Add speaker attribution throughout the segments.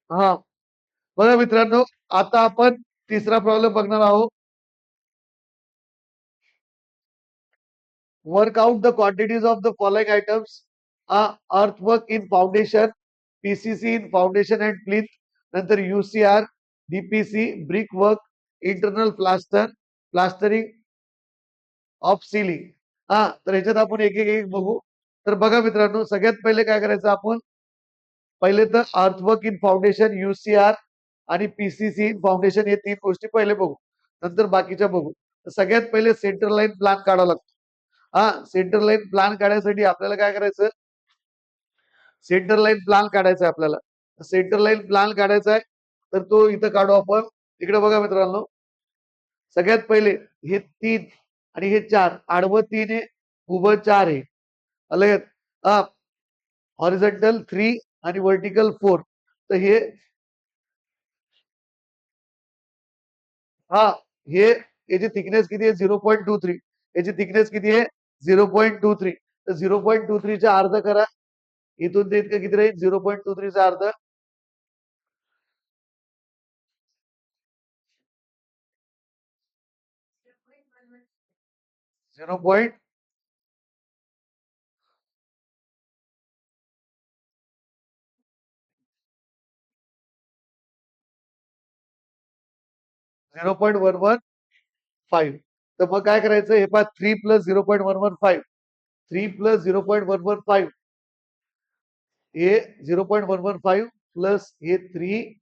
Speaker 1: हा बघा मित्रांनो, आता आपण तिसरा प्रॉब्लेम बघणार आहोत. Work out the quantities of the following items. Earthwork in foundation, PCC in foundation and plinth, नंतर UCR, DPC, brick work, internal plaster, plastering of ceiling. तर ह्याच्यात आपण एक एक एक बघू. तर बघा मित्रांनो, सगळ्यात पहिले काय करायचं आपण, पहिले तर अर्थवर्क इन फाउंडेशन, यूसीआर आणि पीसीसी इन फाउंडेशन हे तीन गोष्टी पहिले बघू, नंतर बाकीच्या बघू. तर सगळ्यात पहिले सेंटर लाईन प्लॅन काढावा लागतो. सेंटर लाईन प्लॅन काढायसाठी आपल्याला काय करायचं, सेंटर लाईन प्लॅन काढायचा आहे आपल्याला. सेंटर लाईन प्लॅन काढायचा आहे, तर तो इथं काढू आपण. इकडे बघा मित्रांनो, सगळ्यात पहिले हे तीन आणि हे चार, आडवं तीन आहे, उभं चार आहे. अलग हॉरिझॉन्टल 3 आणि व्हर्टिकल 4. तर हे हा हे याची थिकनेस किती आहे, 0.23. याची थिकनेस किती आहे, 0.23. तर 0.23 चा अर्ध करा, इथून ते इतकं किती राहील, 0.23 चा अर्ध 0.0.23 फाईव्ह. तर मग काय करायचं, हे पहा 3 प्लस 0.115, 3 प्लस 0.115, हे 0.115 प्लस हे 3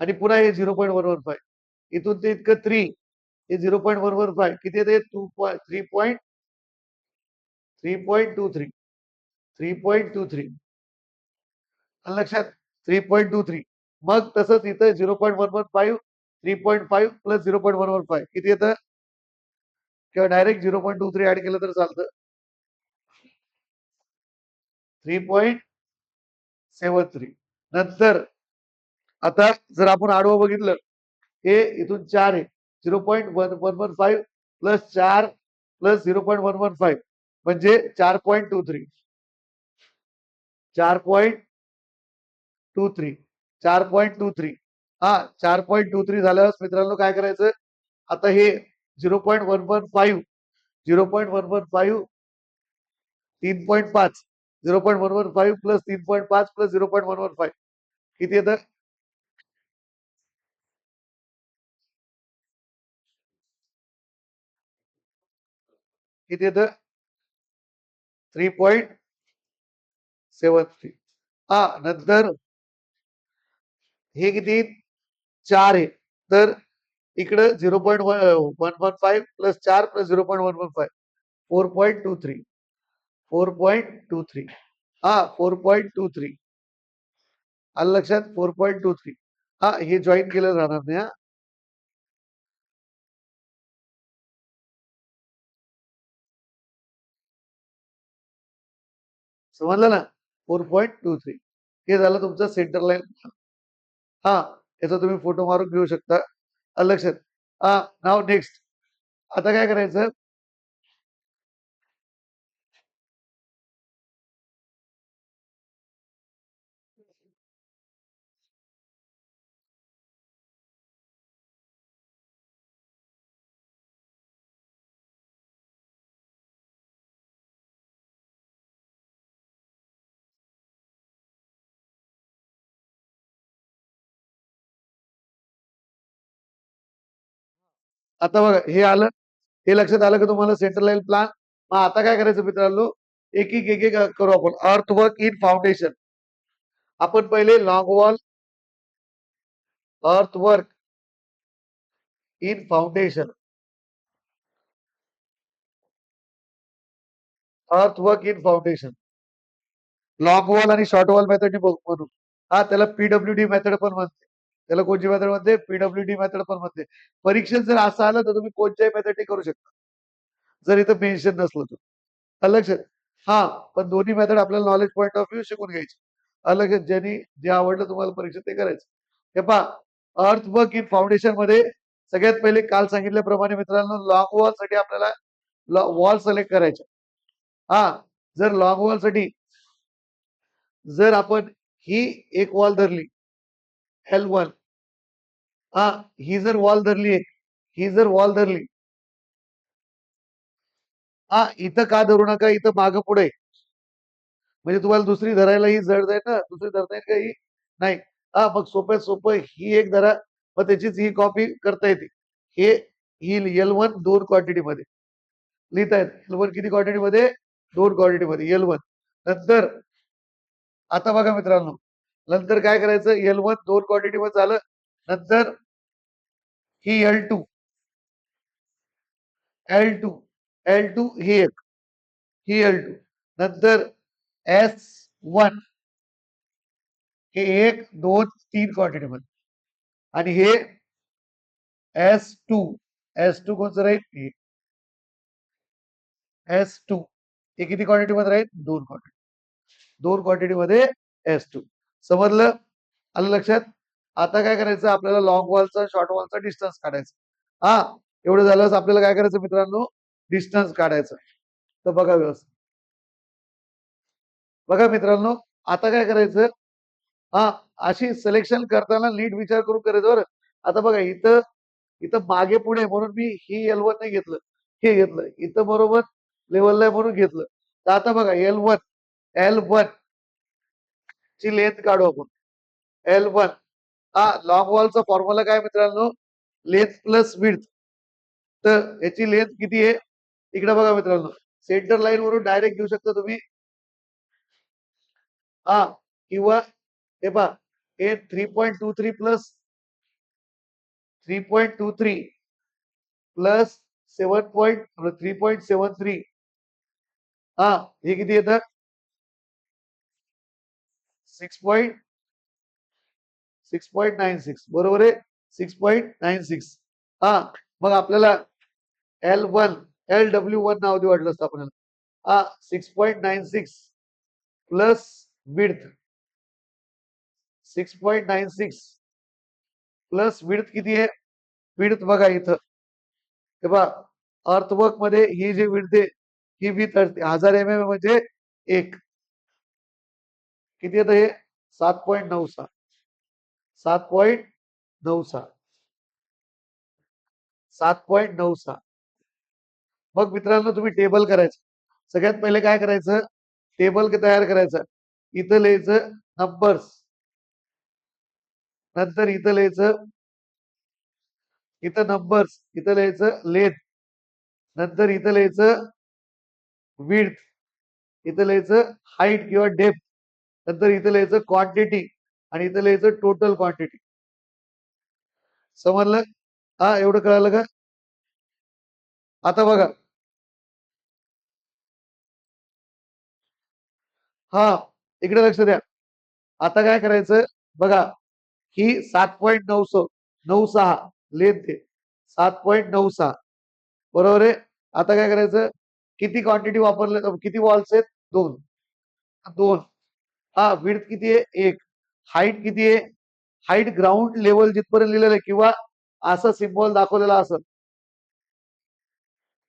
Speaker 1: आणि पुन्हा हे 0.115, इथून ते इतकं 3, हे 0.115 किती येते, 3.23, 3.23 लक्षात, 3.23. मग तसंच इथं 0.115, 3.5 प्लस 0.115 किती येतं, किंवा डायरेक्ट 0.23 ऍड केलं तर चालतं, 3.73. नंतर आता जर आपण आडवं बघितलं, हे इथून 4 आहे, 0.115 प्लस 4 प्लस 0.115 म्हणजे 4.23, 4.23, 4.23. 4.23 झाल्यावर मित्रांनो काय करायचं, आता हे 0.115, 0.115, 3.5, 0.115 प्लस 3.5 प्लस 0.115 किती येतं, किती येतं, 3.73. नंतर हे किती, 4 आहे, तर इकडं 0.115 प्लस 4 प्लस 0.115, 4.23, 4.23. 4.23 आलं लक्षात, 4.23. हे जॉईन केलं जाणार नाही. समजलं ना, 4.23. हे झालं तुमचं सेंटर लाईन. याचा तुम्ही फोटो मारून घेऊ शकता. आलं लक्षात. नाव नेक्स्ट, आता काय करायचं, आता बघा हे आलं, हे लक्षात आलं का तुम्हाला, सेंटर लाईन प्लॅन. मग आता काय करायचं मित्रांनो, एक एक एक एक करू आपण. अर्थवर्क इन फाउंडेशन, आपण पहिले long wall, earthwork in foundation, earthwork in foundation, long wall आणि शॉर्ट वॉल मेथड म्हणून. त्याला पीडब्ल्यूडी मेथड पण म्हणते. त्याला कोणची मेथड म्हणते, पीडब्ल्यूडी मेथड पण म्हणते. परीक्षेत जर असं आलं तर तुम्ही कोणत्याही मेथडने करू शकता, जर इथं मेन्शन नसलं तर. अलग पण दोन्ही मेथड आपल्याला नॉलेज पॉईंट ऑफ व्ह्यू शिकून घ्यायची. अलग ज्यांनी जे आवडलं तुम्हाला परीक्षेत ते करायचं. हे पहा, अर्थवर्क इन फाउंडेशन मध्ये सगळ्यात पहिले काल सांगितल्याप्रमाणे मित्रांनो, लॉंग वॉल साठी आपल्याला वॉल सिलेक्ट करायचे. जर लॉंग वॉल साठी जर आपण ही एक वॉल धरली, L1. ही जर वॉल धरली आहे, ही जर वॉल धरली, इथं का धरू नका, इथं मागं पुढे आहे. म्हणजे तुम्हाला दुसरी धरायला ही जड जाईल ना, दुसरी धरता येईल का ही? नाही. मग सोप्यात सोपं ही एक धरा, मग त्याचीच ही कॉपी करता येते. हे ही L1 2 क्वांटिटी मध्ये लिहिता येत. L1 किती क्वांटिटी मध्ये? 2 क्वांटिटी मध्ये L1. नंतर आता बघा मित्रांनो, नंतर काय करायचं? L1 2 क्वांटिटी मध्ये झालं. नंतर ही L2, L2, L2 ही एक, ही L2. नंतर S1 हे 1, 2, 3 क्वांटिटी मध्ये. आणि हे S2, S2 कोणचं राहील? S2 हे किती क्वांटिटी मध्ये राहील? 2 क्वांटिटी. 2 क्वांटिटी मध्ये S2. समजलं? आलं लक्षात? आता काय करायचं? आपल्याला लॉंग वॉलचा शॉर्ट वॉलचा डिस्टन्स काढायचा. एवढं झालं आपल्याला काय करायचं मित्रांनो? डिस्टन्स काढायचं. तर बघा व्यवस्थित. बघा मित्रांनो, आता काय करायचं? अशी सिलेक्शन करताना नीट विचार करून करायचं बरं. आता बघा इथं इथं मागे पुढे म्हणून मी ही L1 नाही घेतलं, हे घेतलं. इथं बरोबर लेवलला आहे म्हणून घेतलं. तर आता बघा L1 ची लेंथ काढू आपण. L1 लॉंग वॉलचा फॉर्म्युला काय मित्रांनो? Length plus width. तर याची लेंथ किती आहे? इकडे बघा मित्रांनो, सेंटर लाईन वरून डायरेक्ट घेऊ शकता तुम्ही. किंवा हे पहा, हे 3.23 प्लस 3.23 प्लस 3.73. हे किती येतं? 6.96 बरोबर आहे. 6.96. मग आपल्याला LW1 नाव दे वाटलं असतं आपल्याला. 6.96 प्लस विड्थ 6.96 प्लस विड्थ किती आहे? विड्थ बघा इथं, हे पहा, अर्थवर्क मध्ये ही जी विड्थ आहे ही विथ 1000 म्हणजे 1. किती येतं हे? 7.96. 7.96. 7.96. मग मित्रांनो तुम्ही टेबल करायचं. सगळ्यात पहिले काय करायचं? टेबल तयार करायचं. इथं लिहायचं नंबर्स. नंतर इथं लिहायचं, इथं नंबर्स, इथं लिहायचं लेंथ. नंतर इथं लिहायचं विड्थ, इथं लिहायचं हाईट किंवा डेप्थ. नंतर इथं लिहायचं क्वांटिटी आणि इथं लिहायचं टोटल क्वांटिटी. समजलं? एवढं कळालं का? आता बघा, इकडे लक्ष द्या. आता काय करायचं? बघा, ही 7.96 लेंथ आहे. 7.96 बरोबर आहे. आता काय करायचं? किती क्वांटिटी वापरले, किती वॉल्स आहेत? 2. 2. विड्थ किती आहे? 1. हाईट किती आहे? हाईट ग्राउंड लेवल जिथपर्यंत लिहिलेलं आहे किंवा असा सिम्बॉल दाखवलेला असेल,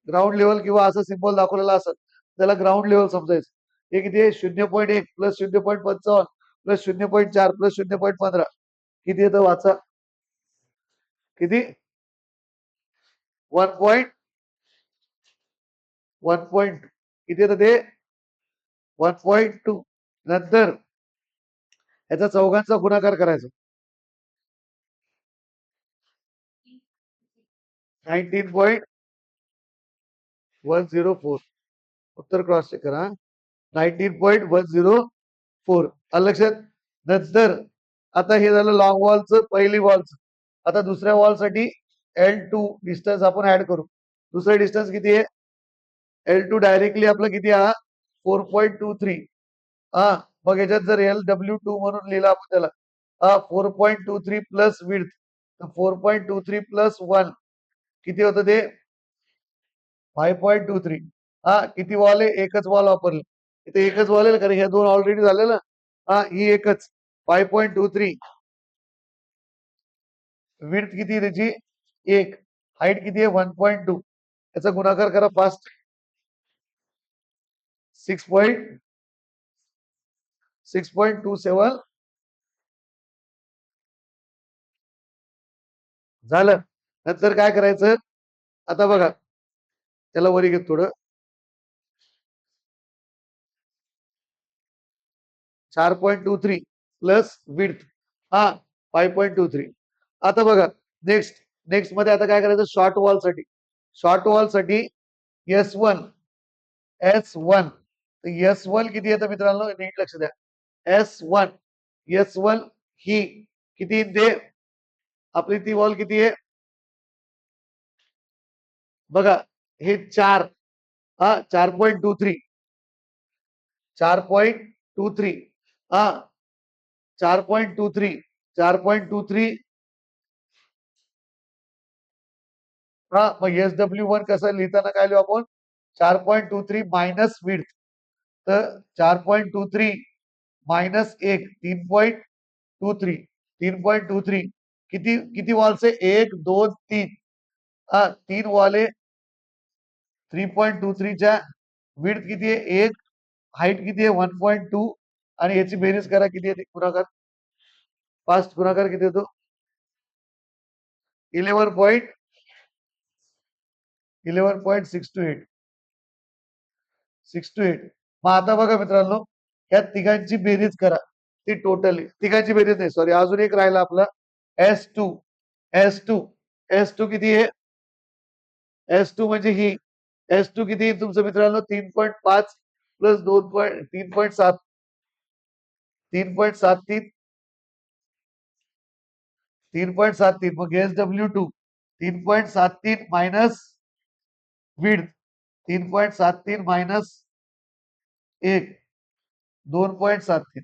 Speaker 1: ग्राउंड लेवल किंवा असं सिम्बॉल दाखवलेला असेल, त्याला ग्राउंड लेवल समजायचं. हे किती आहे? 0.1 प्लस 0.55 प्लस 0.4 प्लस 0.15 किती येतं वाचा? किती? 1.1. किती येतं ते? 1.2. नंतर याचा चौघांचा गुणाकार करायचा. 19.104. उत्तर क्रॉस चेक करा. 19.104. लक्षात. नंतर आता हे झालं लॉंग वॉलचं, पहिली वॉलचं. आता दुसऱ्या वॉलसाठी L2 डिस्टन्स आपण ऍड करू. दुसरं डिस्टन्स किती आहे? L2 डायरेक्टली आपलं किती 4.23. मग याच्यात जर LW2 म्हणून लिहिलं आपण त्याला, 4.23 प्लस विड्थ, 4.23 प्लस 1 किती होतं ते? 5.23. किती वॉल आहे? एकच वॉल वापरली. इथे एकच वॉल आहे कारण ह्या दोन ऑलरेडी झालेलं. ही एकच 5.23. विड्थ किती आहे त्याची? 1. हाईट किती आहे? 1.2. याचा गुणाकार करा फास्ट. 6.27 झालं. नंतर काय करायचं, आता बघा त्याला वरी घेत थोडं, 4.23 प्लस विड्थ हा 5.23. आता बघा नेक्स्ट नेक्स्ट मध्ये आता काय करायचं, शॉर्ट वॉल साठी S1 S1 किती येतं मित्रांनो, नीट लक्ष द्या. S1 ही किती येते, आपली ती वॉल किती आहे बघा, हे 4.23 4.23 हा 4.23 4.23 हा मग SW1 कसं लिहिताना काय लिहू आपण, 4.23 मायनस विड्थ, तर 4.23 मायनस 1 3.23 किती किती वॉल्स आहे, 1 2 3 हा 3 वॉल आहे. 3.23च्या विड्थ किती आहे 1, हाईट किती आहे 1.2 आणि याची बेरीज करा किती येते, गुणाकार फास्ट गुणाकार किती येतो 11.628 मग आता बघा मित्रांनो, या तिघांची बेरीज करा, ती टोटल तिघांची बेरीज नाही, सॉरी अजून एक राहिला आपला S2 S2 S2 किती आहे, S2 म्हणजे ही S2 किती आहे तुमचं मित्रांनो, 3.5 प्लस 3.7 3.73 3.73 मग SW2 3.73 मायनस विड्थ 3.73 मायनस 1 2.73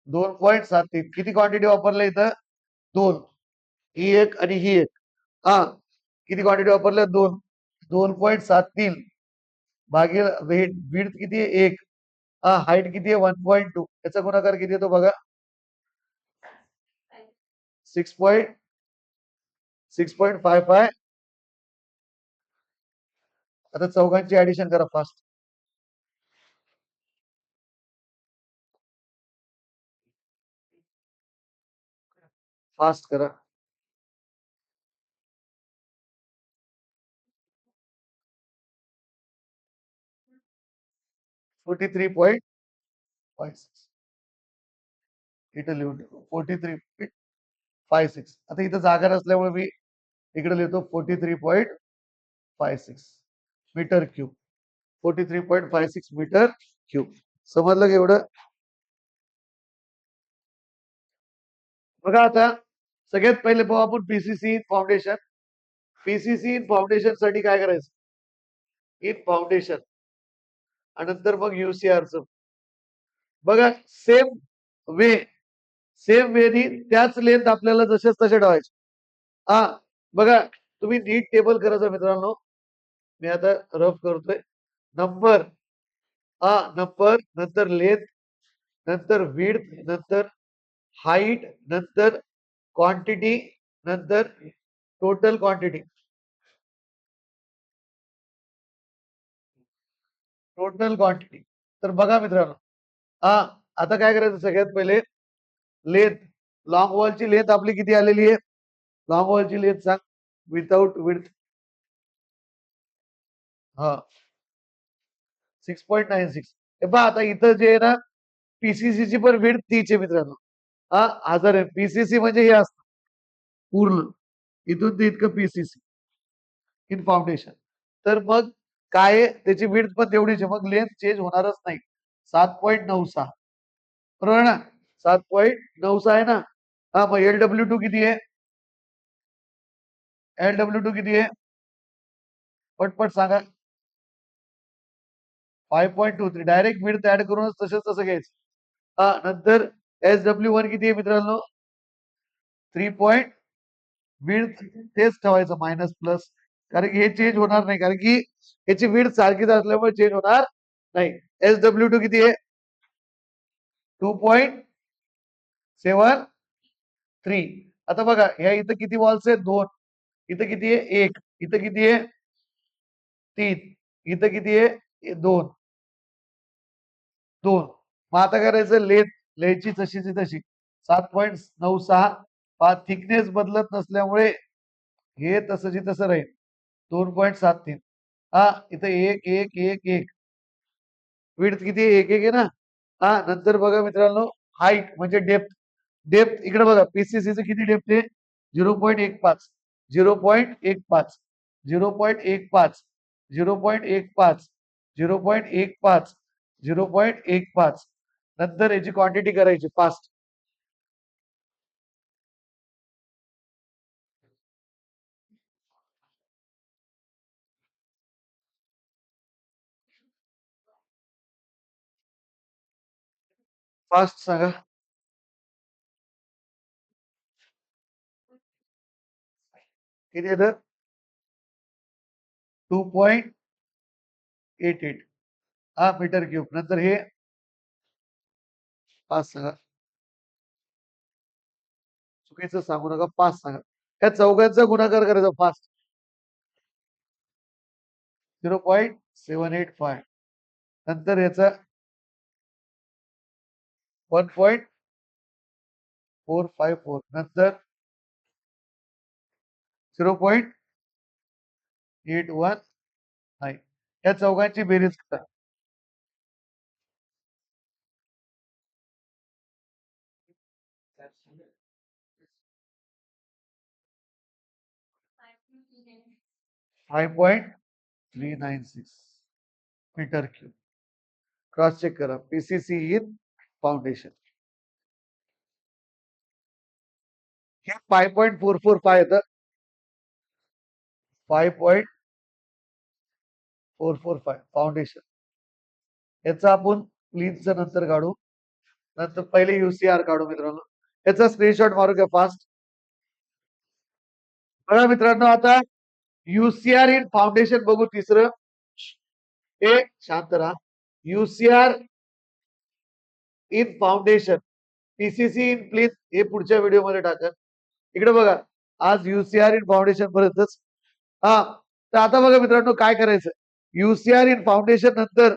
Speaker 1: 2.73 किती क्वांटिटी वापरल्या इथं, 2, ही एक आणि ही एक हा किती क्वांटिटी वापरल्या, 2 2.73 भागिले विड्थ किती आहे 1 हा हाईट किती आहे 1.2 याचा गुणाकार किती येतो बघा 6.55. आता चौघांची ऍडिशन करा फास्ट फास्ट करा 43.56 इथं लिहून 43.56. आता इथं जागा नसल्यामुळे मी इकडे लिहितो 43.56 मीटर क्यूब 43.56 मीटर क्यूब. समजलं का एवढं, बघा आता सगळ्यात पहिले पाहू आपण पीसीसी फाउंडेशन. पीसीसी फाउंडेशन साठी काय करायचं, इन फाउंडेशन आणि नंतर मग युसीआरचं बघा वे सेम वेनी त्याच लेंथ आपल्याला जसेच तसे ठेवायचे. हा बघा तुम्ही नीट टेबल करायचं मित्रांनो, मी आता रफ करतोय. नंबर नंबर नंतर लेंथ नंतर विड्थ नंतर हाईट नंतर क्वांटिटी नंतर टोटल क्वांटिटी तर बघा मित्रांनो, हा आता काय करायचं, सगळ्यात पहिले लेंथ, लॉंग वॉलची लेंथ आपली किती आलेली आहे, लॉंग वॉलची लेंथ सांग विदाउट विड्थ, हा 6.96. हे पहा आता इथं जे आहे ना, पीसीसी ची पण विड्थ तीच आहे मित्रांनो, हा 1000 आहे. पीसीसी म्हणजे हे असतं पूर्ण इथून ते इतकं पीसीसी इन फाउंडेशन. तर मग काय आहे, त्याची विड्थ पण तेवढीच आहे, मग लेंथ चेंज होणारच नाही. 7.96 बरोबर ना, 7.96 आहे ना. हा मग LW2 किती आहे, LW2 किती आहे पटपट सांगा, 5.23 डायरेक्ट विड्थ ऍड करूनच तसंच तसं घ्यायचं. हा नंतर SW1 किती आहे मित्रांनो, 3. विड्थ तेच ठेवायचं मायनस प्लस, कारण की हे चेंज होणार नाही, कारण की याची विड्थ सारखीच असल्यामुळे चेंज होणार नाही. SW2 किती आहे 2.73. आता बघा ह्या इथं किती वॉल्स आहेत 2, इथं किती आहे 1, इथं किती आहे 3, इथं किती आहे 2 2. मग आता करायचं लेंथ, लेंथची तशीची तशी 7.96 थिकनेस बदलत नसल्यामुळे हे तसंची तसं राहील. 2.73. हा इथं 1 1 1 1 विड्थ किती आहे? 1 1 आहे ना. नंतर बघा मित्रांनो, हाईट म्हणजे डेप्थ. डेप्थ इकडे बघा, पीसीसीचं किती डेप्थ आहे? 0.15 0.15 0.15 0.15 0.15 0.15. नंतर याची क्वांटिटी करायची फास्ट. फास्ट सांगा. किती येतं? 2.88 मीटर क्यूब. नंतर हे फास्ट सांगा. चुकीचं सांगू नका, फास्ट सांगा. या चौघांचा गुणाकार करायचा फास्ट. 0.785. नंतर याचा 1.454. नंतर 0.819. या चौघांची बेरीज करा. 5.396 मीटर क्यूब. क्रॉस चेक करा. PCC in foundation. हे 5.445 येतं. 5.445 फाउंडेशन. याचा आपण प्लीजचं नंतर काढू. नंतर पहिले युसीआर काढू मित्रांनो. याचा स्क्रीनशॉट मारू घ्या फास्ट. बघा मित्रांनो, आता युसीआर इन फाउंडेशन बघू तिसरं. एक शांत राहा. UCR in foundation, PCC in please हे पुढच्या व्हिडिओमध्ये टाका. इकडे बघा, आज युसीआर इन फाउंडेशन पर्यंतच. तर आता बघा मित्रांनो, काय करायचं. युसीआर इन फाउंडेशन नंतर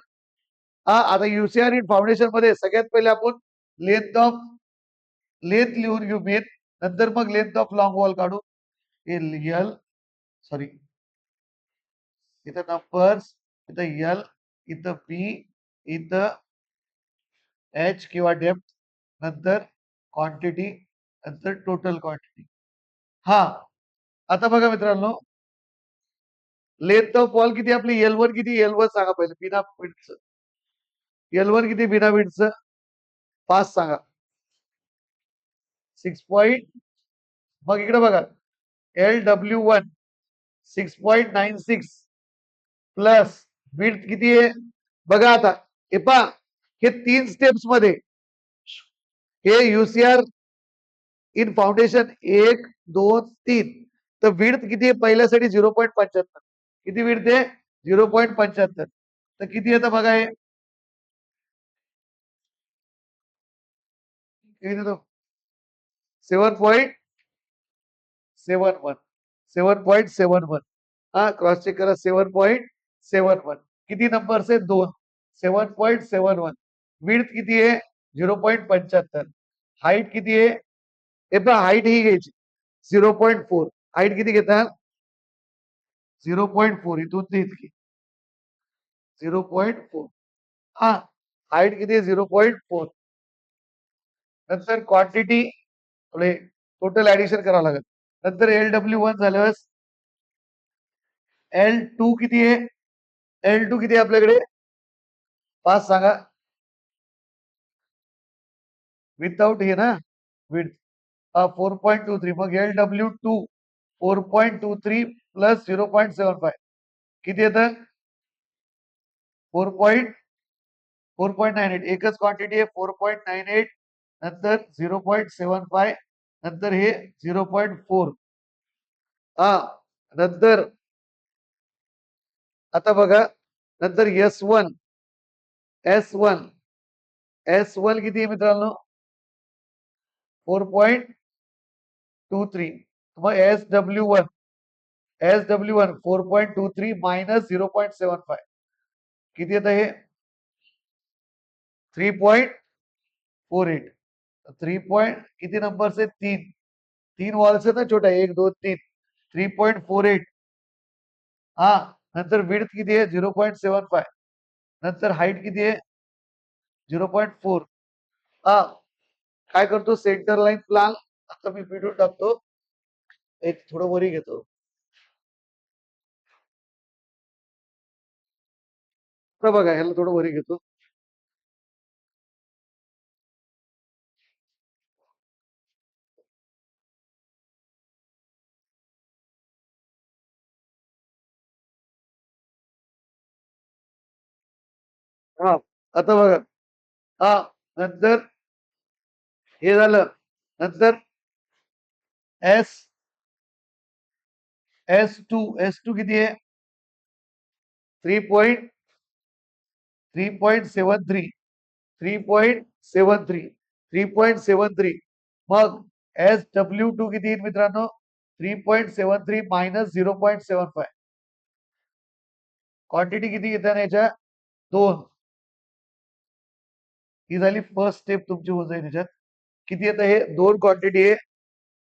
Speaker 1: आता युसीआर इन फाउंडेशन मध्ये सगळ्यात पहिले आपण लेंथ लिहून घेऊ मेन. नंतर मग लेंथ ऑफ लॉंग वॉल काढू. एल सॉरी, इथं नंबर्स, इथं एल, इथं बी, इथं एच किंवा डेप्थ, नंतर क्वांटिटी, नंतर टोटल क्वांटिटी. आता बघा मित्रांनो, लेंथ ऑफ वॉल किती आपली? L1 किती? L1 सांगा पहिले बिना विड्थचं. L1 किती बिना विड्थचं? 5 सांगा. 6. मग इकडे बघा, LW1 6.96 प्लस विड्थ किती आहे? बघा आता हे पहा, हे 3 स्टेप्स मध्ये हे युसीआर इन फाउंडेशन 1 2 3. तर विड्थ किती आहे? पहिल्यासाठी 0.75. किती विड्थ आहे? 0.75. तर किती येतं बघा हे? किती देतो? 7.71. 7.71. क्रॉस चेक करा. 7.71. किती नंबर्स आहेत? 2. 7.71. विड्थ किती आहे? 0.75. हाईट किती आहे? हे पहा, हाईट ही घ्यायची 0.4. हाईट किती घेता? 0.4. इथून ते इतकी 0.4. हाईट किती आहे? 0.4. नंतर क्वांटिटी टोटल ऍडिशन करावं लागेल. नंतर LW1 झाल्यावर L2 किती आहे? L2 किती आहे आपल्याकडे? 5 सांगा. विथआउट हे ना विड्थ 4.23. मग LW2 4.23 प्लस 0.75 किती येतं? 4.98. एकच क्वांटिटी आहे 4.98. नंतर 0.75. नंतर हे 0.4. नंतर आता बघा, नंतर S1 किती आहे मित्रांनो? 4.23. मग SW1 4.23 मायनस 0.75 किती येतं हे? 3.48. 3 किती नंबर्स आहेत? 3. 3 वॉल्स आहेत ना छोट्या, 1 2 3, 3.48. हा, नंतर विड्थ किती आहे? 0.75. नंतर हाईट किती आहे? 0.4. हा, काय करतो? सेंटर लाईन प्लान आता मी पिटून टाकतो. एक थोडं वरी घेतो. बघा, ह्याला थोडं वरी घेतो. हा, आता बघा. हा, नंतर हे झालं. नंतर एस टू किती आहे? 3.73. 3.73. मग SW2 किती येईल मित्रांनो? 3.73 मायनस 0.75. क्वांटिटी किती येते ना याच्या? 2. ही झाली फर्स्ट स्टेप तुमची होऊन जाईल याच्यात. किती येतं हे? 2 क्वांटिटी आहे.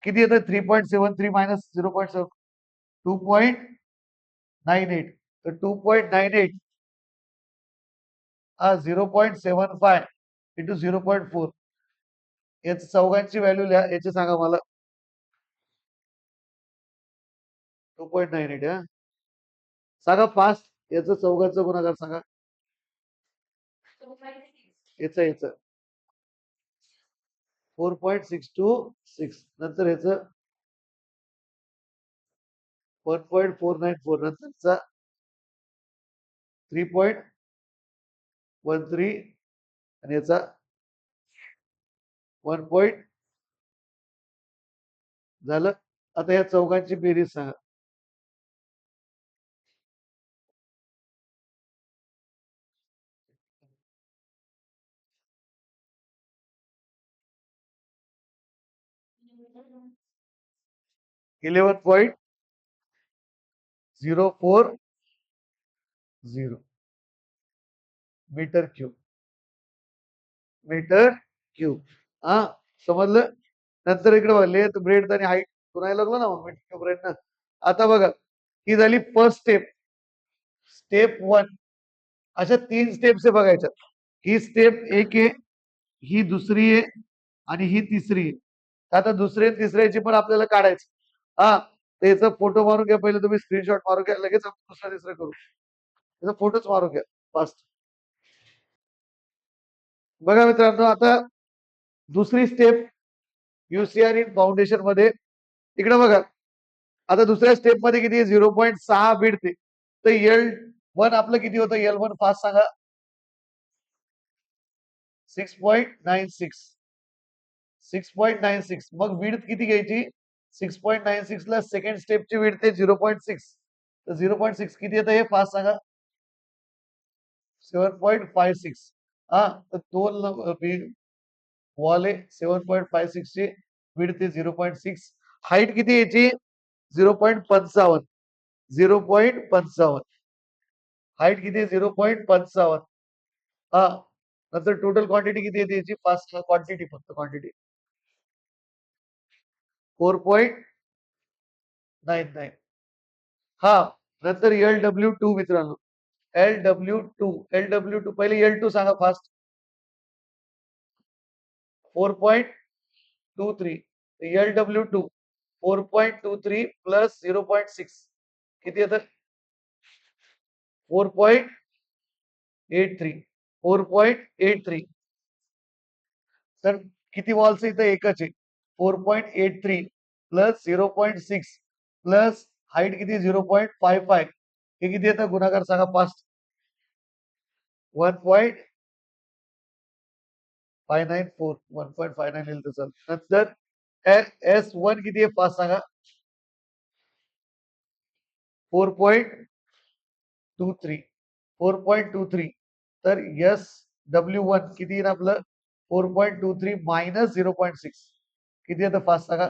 Speaker 1: किती येतं? 3.73 मायनस 0.7, 2.98. तर 2.98 0.75 इंटू 0.4. याच चौघांची व्हॅल्यू लिहा. याची सांगा मला. 2.98. हा, सांगा फास्ट. याचं चौघांचं गुणाकार सांगा. याचं 4.626. नंतर याचं 1.494. नंतरचा 3.13 आणि याचा 1 पॉइंट झालं. आता या चौघांची बेरीज सांगा. 11.040 मीटर क्यूब. हा, समजलं? नंतर इकडे बघा, लेथ ब्रेड आणि हाईट पुन्हा लागलो ना मीटर क्यूब ब्रेड ना. आता बघा, ही झाली फर्स्ट स्टेप. स्टेप 1. अशा 3 स्टेप्स आहे बघायच्या. ही स्टेप 1 आहे, ही दुसरी आहे आणि ही तिसरी आहे. आता दुसरी आणि तिसऱ्याची पण आपल्याला काढायचं. हा, त्याचा फोटो मारून घ्या. पहिले तुम्ही स्क्रीनशॉट मारून घ्या. लगेच आपण दुसरा तिसरा करू. त्याचा फोटोच मारून घ्या फास्ट. बघा मित्रांनो, आता दुसरी स्टेप युसीआर इन फाउंडेशन मध्ये. इकडे बघा, आता दुसऱ्या स्टेप मध्ये किती? 0.6 भिडते. तर L1 आपलं किती होतं? L1 फास्ट सांगा. 6.96. 6.96. मग विड्थ किती घ्यायची? 6.96 ला सेकंड स्टेपची विड्थ आहे 0.6. तर 0.6 किती येतं हे फास्ट सांगा. 7.56. हा, तर दोन वॉल आहे. 7.56 ची विड्थ आहे 0.6. हाईट किती याची? 0.55. 0.55. हाईट किती? 0.55. हा, नंतर टोटल क्वांटिटी किती येते याची? फास्ट क्वांटिटी, फक्त क्वांटिटी 4.99. हा, नंतर LW2 मित्रांनो. LW2 पहिले L2 सांगा फास्ट. 4.23. LW2 4.23 प्लस 0.6 किती येतं? 4.83. 4.83. तर किती वॉल्स इथं? एकच आहे. 4.83 प्लस 0.6 प्लस हाईट किती? 0.55. हे किती येतं? गुणाकार सांगा फास्ट. 1.594. 1.59 येईल तसं. नंतर S1 किती आहे फास्ट सांगा. 4.23. 4.23. तर SW1 किती येईल आपलं? 4.23 मायनस 0.6 किती येतं फास्ट सांगा.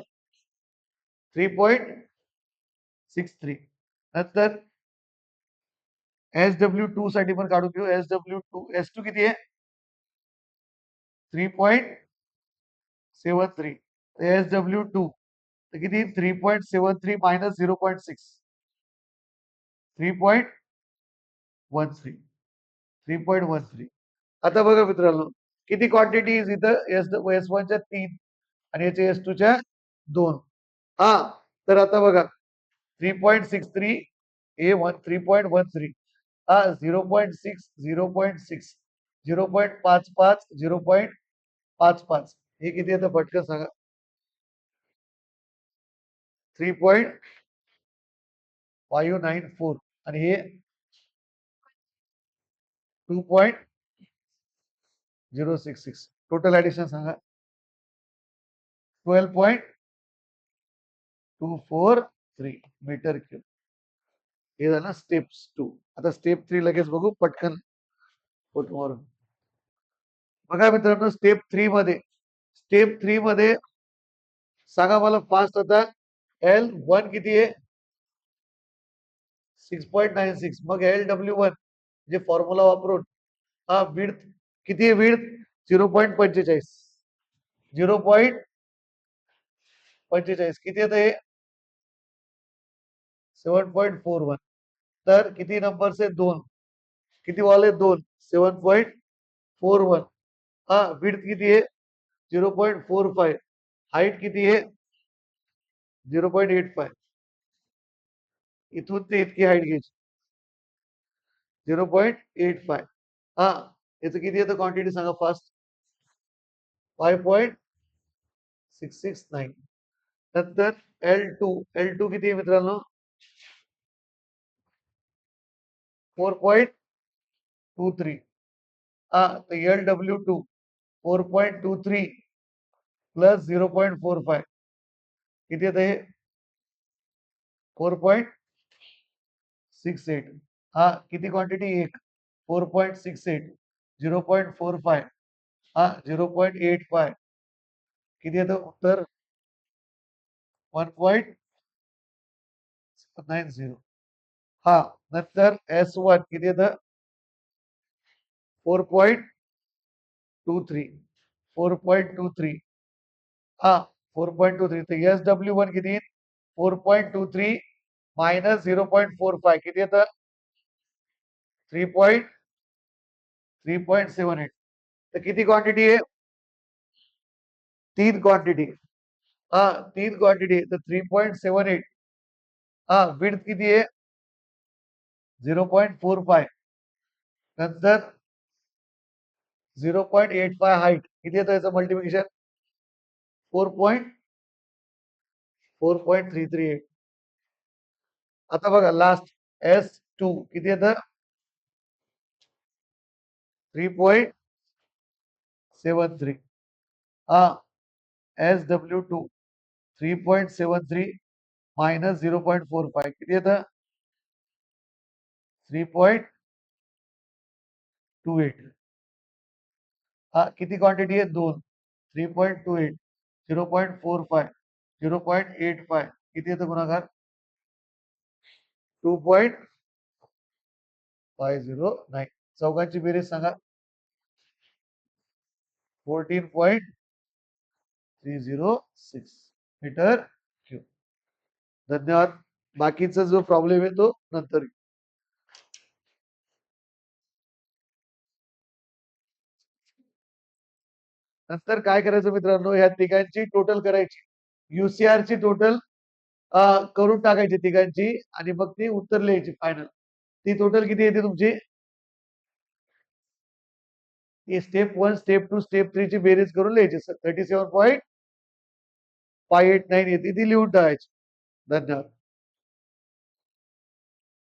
Speaker 1: 3.63. नंतर SW2 साठी पण काढून घेऊ. S2 किती आहे? 3.73. SW2 तर किती 3.73 मायनस 0.6 3.13 3.13. आता बघा मित्रांनो किती क्वांटिटी इथं एस वनच्या 3 आणि याच्या एस टूच्या 2. हा तर आता बघा 3.63 A1 3.13 हा 0.6 0.6 0.55 0.55 हे किती येतं पटकन सांगा 3.594 आणि हे 2.066 टोटल ऍडिशन सांगा 12.243 मीटर क्यूब. हे झालं स्टेप्स 2. आता स्टेप 3 लगेच बघू पटकन फोटोवरून. बघा मित्रांनो स्टेप 3 मध्ये सांगा मला फास्ट आता L1 किती आहे 6.96. मग LW1 जे फॉर्म्युला वापरून हा विड्थ किती आहे विड्थ 0.45 0.45 किती येतं हे 7.41. तर किती नंबर्स आहे 2 किती वाले 2 7.41. हा विड्थ किती आहे 0.45. हाईट किती आहे 0.85. इथून ते इतकी हाईट घ्यायची 0.85. हा याचं किती येतं क्वांटिटी सांगा फास्ट 5.669. नंतर L2 किती आहे मित्रांनो 4.23. हा तर LW2 4.23 प्लस 0.45 किती येतं हे 4.68. हा किती क्वांटिटी 1 4.68 0.45 हा 0.85 किती येतं उत्तर 1.90. हा नंतर S1 किती येतं 4.23 4.23. हा 4.23 तर SW1 किती 4.23 मायनस 0.45 किती येतं 3.78. तर किती क्वांटिटी आहे 3 क्वांटिटी. हा 3 क्वांटिटी तर 3.78. हा विड्थ किती आहे 0.45. नंतर 0.85 हाईट किती येतं याचं मल्टिप्लिकेशन 4.338. आता बघा लास्ट S2 किती येतं 3.73. हा SW2 3.73 मायनस 0.45 किती येतं 3.28. हा किती क्वांटिटी आहे 2 3.28 0.45 0.85 किती येतं गुणाकार 2.509. चौघांची बेरीज सांगा 14.306 मीटर क्यूब. धन्यवाद. बाकीचा जो प्रॉब्लेम आहे तो नंतर. नंतर काय करायचं मित्रांनो ह्या तिघांची टोटल करायची UCR ची टोटल करून टाकायची तिघांची आणि मग ती उत्तर लिहायची फायनल. ती टोटल किती येते तुमची स्टेप 1 स्टेप 2 स्टेप 3 ची बेरीज करून लिहायची 37.589 येते ती लिहून टाकायची. धन्यवाद.